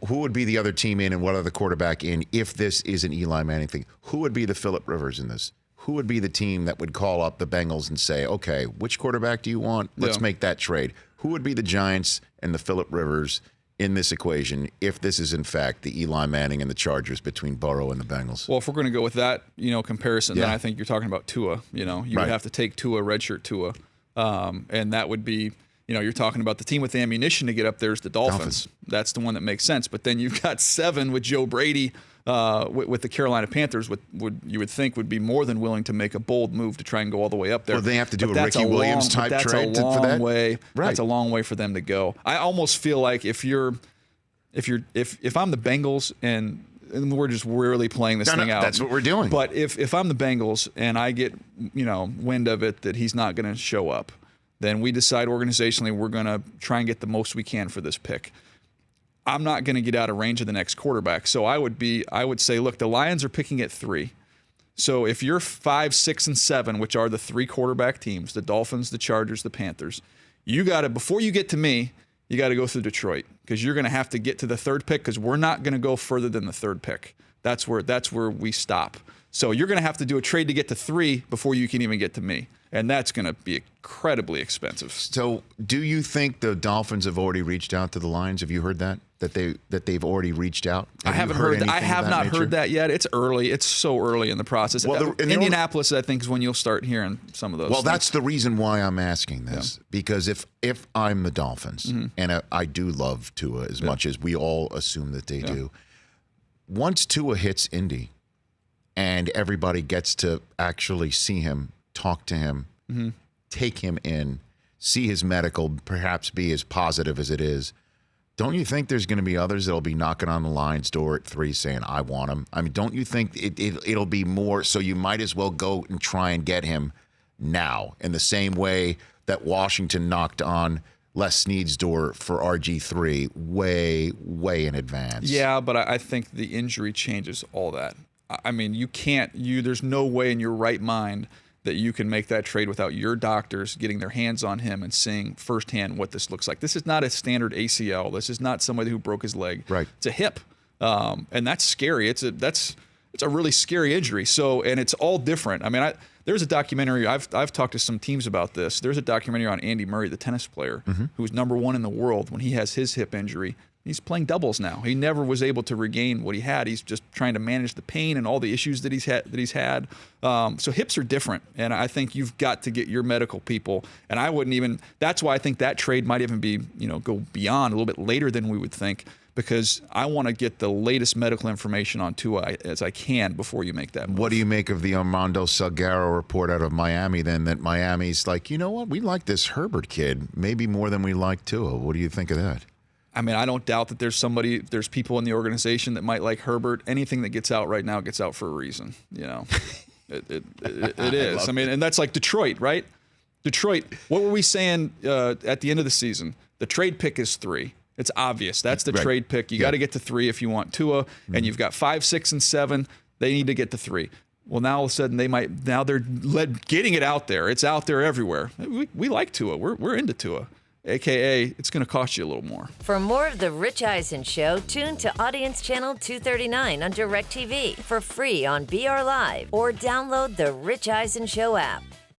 who would be the other team in and what other quarterback in if this is an Eli Manning thing? Who would be the Phillip Rivers in this? Who would be the team that would call up the Bengals and say, okay, which quarterback do you want? Let's make that trade. Who would be the Giants and the Phillip Rivers in this equation if this is, in fact, the Eli Manning and the Chargers between Burrow and the Bengals? Well, if we're going to go with that, comparison, then I think you're talking about Tua. You would have to take Tua, redshirt Tua, and that would be, you're talking about the team with the ammunition to get up there is the Dolphins. That's the one that makes sense. But then you've got 7 with Joe Brady, with the Carolina Panthers, you would think would be more than willing to make a bold move to try and go all the way up there. Well, they have to do a Ricky Williams type trade for that. Way. Right. That's a long way for them to go. I almost feel like if I'm the Bengals and we're just really playing this thing out. That's what we're doing. But if I'm the Bengals and I get wind of it that he's not going to show up, then we decide organizationally we're going to try and get the most we can for this pick. I'm not going to get out of range of the next quarterback. So I would say, look, the Lions are picking at 3. So if you're 5, 6, and 7, which are the 3 quarterback teams, the Dolphins, the Chargers, the Panthers, before you get to me, you got to go through Detroit because you're going to have to get to the 3rd pick because we're not going to go further than the 3rd pick. That's where we stop. So you're going to have to do a trade to get to 3 before you can even get to me. And that's going to be incredibly expensive. So do you think the Dolphins have already reached out to the Lions? Have you heard that they've already reached out? I haven't heard that. I have not heard that yet. It's early. It's so early in the process. Well, Indianapolis, I think, is when you'll start hearing some of those. Well, things. that's the reason why I'm asking this. Yeah. Because if I'm the Dolphins, and I do love Tua as much as we all assume that they do, once Tua hits Indy and everybody gets to actually see him, talk to him, take him in, see his medical, perhaps be as positive as it is, don't you think there's going to be others that'll be knocking on the Lions' door at 3 saying, I want him? I mean, don't you think it'll be more, so you might as well go and try and get him now in the same way that Washington knocked on Les Snead's door for RG3 way, way in advance? Yeah, but I think the injury changes all that. I mean, there's no way in your right mind that you can make that trade without your doctors getting their hands on him and seeing firsthand what this looks like. This is not a standard ACL. This is not somebody who broke his leg. Right. It's a hip, and that's scary. It's a really scary injury. So, and it's all different. I mean, there's a documentary. I've talked to some teams about this. There's a documentary on Andy Murray, the tennis player, who was #1 in the world when he has his hip injury. He's playing doubles now. He never was able to regain what he had. He's just trying to manage the pain and all the issues that he's had. So hips are different, and I think you've got to get your medical people. And I wouldn't even. That's why I think that trade might even be, go beyond a little bit later than we would think, because I want to get the latest medical information on Tua as I can before you make that move. What do you make of the Armando Salguero report out of Miami? Then that Miami's like, you know what, we like this Herbert kid maybe more than we like Tua. What do you think of that? I mean, I don't doubt that there's people in the organization that might like Herbert. Anything that gets out right now gets out for a reason. It is. I mean, and that's like Detroit, right? Detroit. What were we saying at the end of the season? The trade pick is 3. It's obvious. That's the trade pick. You got to get to 3 if you want Tua, and you've got 5, 6, and 7. They need to get to 3. Well, now all of a sudden they're getting it out there. It's out there everywhere. We like Tua. We're into Tua. AKA, it's going to cost you a little more. For more of The Rich Eisen Show, tune to Audience Channel 239 on DirecTV for free on BR Live or download The Rich Eisen Show app.